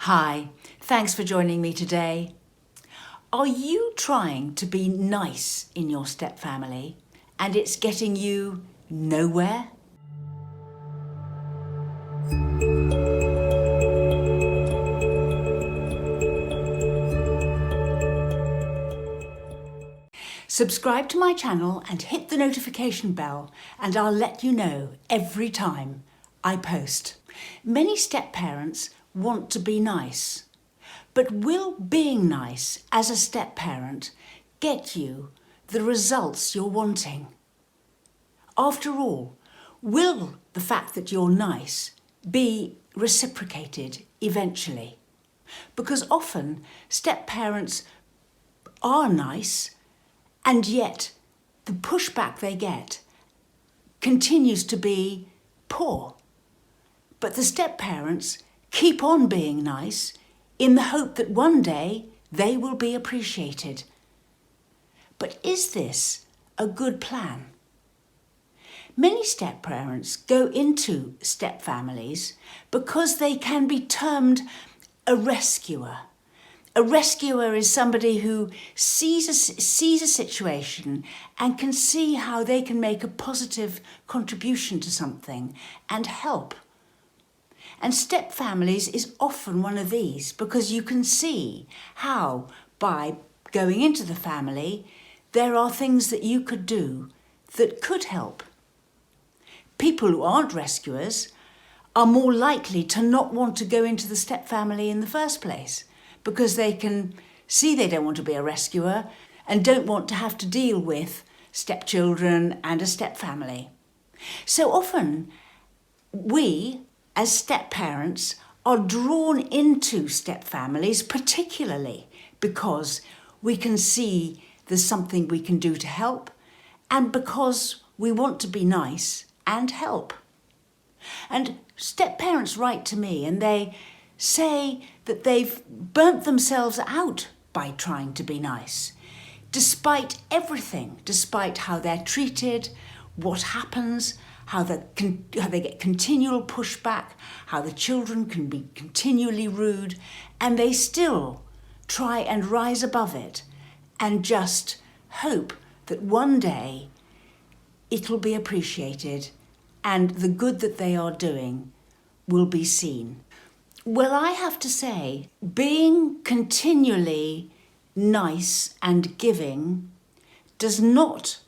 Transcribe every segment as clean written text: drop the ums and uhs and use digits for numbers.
Hi, thanks for joining me today. Are you trying to be nice in your step family and it's getting you nowhere? Subscribe to my channel and hit the notification bell and I'll let you know every time I post. Many step parents want to be nice, but will being nice as a step parent get you the results you're wanting? After all, will the fact that you're nice be reciprocated eventually? Because often step parents are nice and yet the pushback they get continues to be poor. But the step parents keep on being nice in the hope that one day they will be appreciated. But is this a good plan? Many step parents go into step families because they can be termed a rescuer. A rescuer is somebody who sees a situation and can see how they can make a positive contribution to something and help. And step families is often one of these because you can see how by going into the family there are things that you could do that could help. People who aren't rescuers are more likely to not want to go into the step family in the first place because they can see they don't want to be a rescuer and don't want to have to deal with stepchildren and a step family. So often we, as step parents, are drawn into step families, particularly because we can see there's something we can do to help and because we want to be nice and help. And step parents write to me and they say that they've burnt themselves out by trying to be nice, despite everything, despite how they're treated, what happens, how they get continual pushback, how the children can be continually rude, and they still try and rise above it and just hope that one day it'll be appreciated and the good that they are doing will be seen. Well, I have to say, being continually nice and giving does not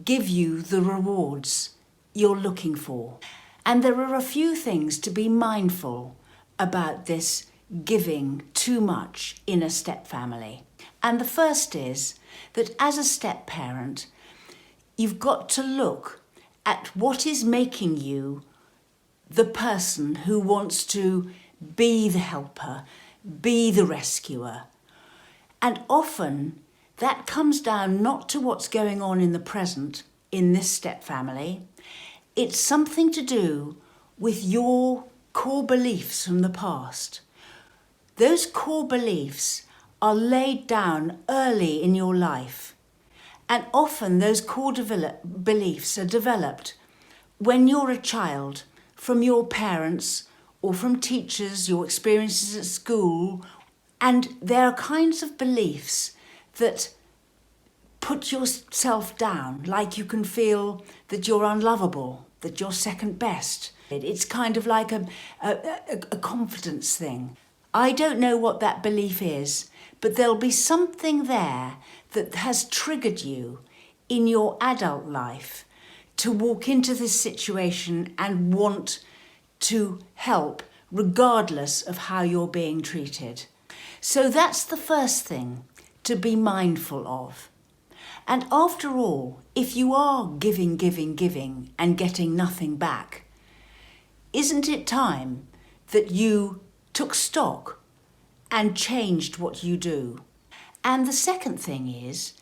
give you the rewards you're looking for. And there are a few things to be mindful about this giving too much in a step family. And the first is that as a step parent, you've got to look at what is making you the person who wants to be the helper, be the rescuer. And often that comes down not to what's going on in the present in this step family. It's something to do with your core beliefs from the past. Those core beliefs are laid down early in your life. And often those core beliefs are developed when you're a child from your parents or from teachers, your experiences at school. And there are kinds of beliefs that put yourself down, like you can feel that you're unlovable, that you're second best. It's kind of like a confidence thing. I don't know what that belief is, but there'll be something there that has triggered you in your adult life to walk into this situation and want to help regardless of how you're being treated. So that's the first thing to be mindful of. And after all, if you are giving and getting nothing back, isn't it time that you took stock and changed what you do? And the second thing is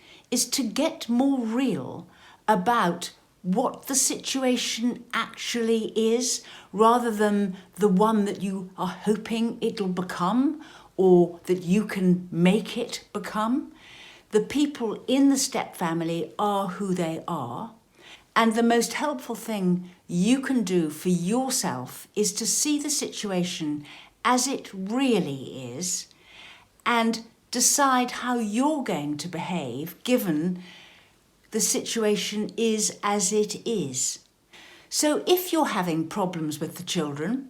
to get more real about what the situation actually is, rather than the one that you are hoping it'll become or that you can make it become. The people in the step family are who they are. And the most helpful thing you can do for yourself is to see the situation as it really is and decide how you're going to behave given the situation is as it is. So if you're having problems with the children,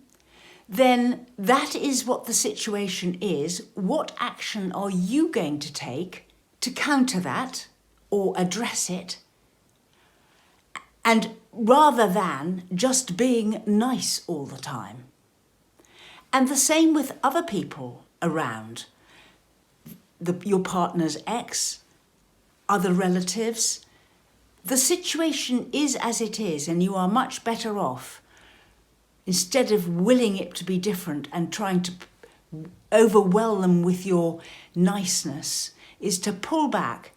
then that is what the situation is. What action are you going to take to counter that or address it? And rather than just being nice all the time. And the same with other people around. Your partner's ex, other relatives. The situation is as it is, and you are much better off, instead of willing it to be different and trying to overwhelm them with your niceness, is to pull back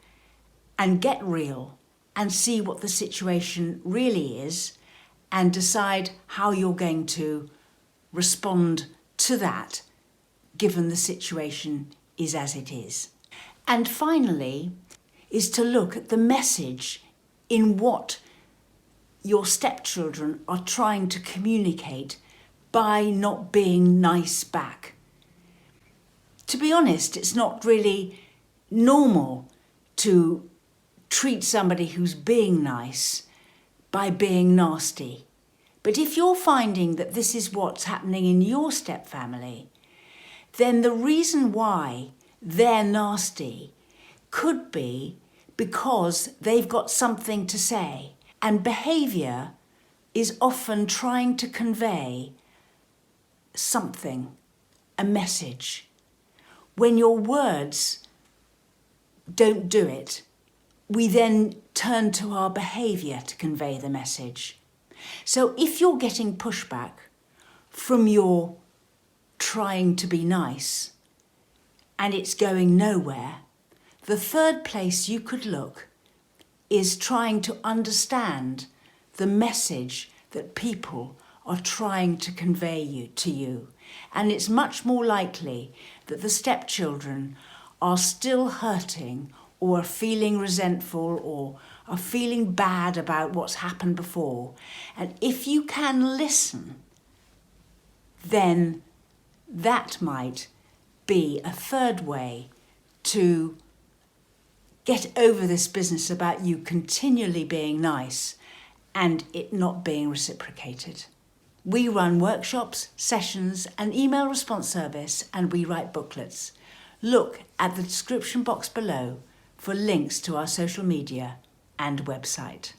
and get real and see what the situation really is and decide how you're going to respond to that, given the situation is as it is. And finally, is to look at the message in what your stepchildren are trying to communicate by not being nice back. To be honest, it's not really normal to treat somebody who's being nice by being nasty. But if you're finding that this is what's happening in your stepfamily, then the reason why they're nasty could be because they've got something to say. And behaviour is often trying to convey something, a message. When your words don't do it, we then turn to our behaviour to convey the message. So if you're getting pushback from your trying to be nice and it's going nowhere, the third place you could look is trying to understand the message that people are trying to convey to you. And it's much more likely that the stepchildren are still hurting or are feeling resentful or are feeling bad about what's happened before. And if you can listen, then that might be a third way to get over this business about you continually being nice and it not being reciprocated. We run workshops, sessions, an email response service, and we write booklets. Look at the description box below for links to our social media and website.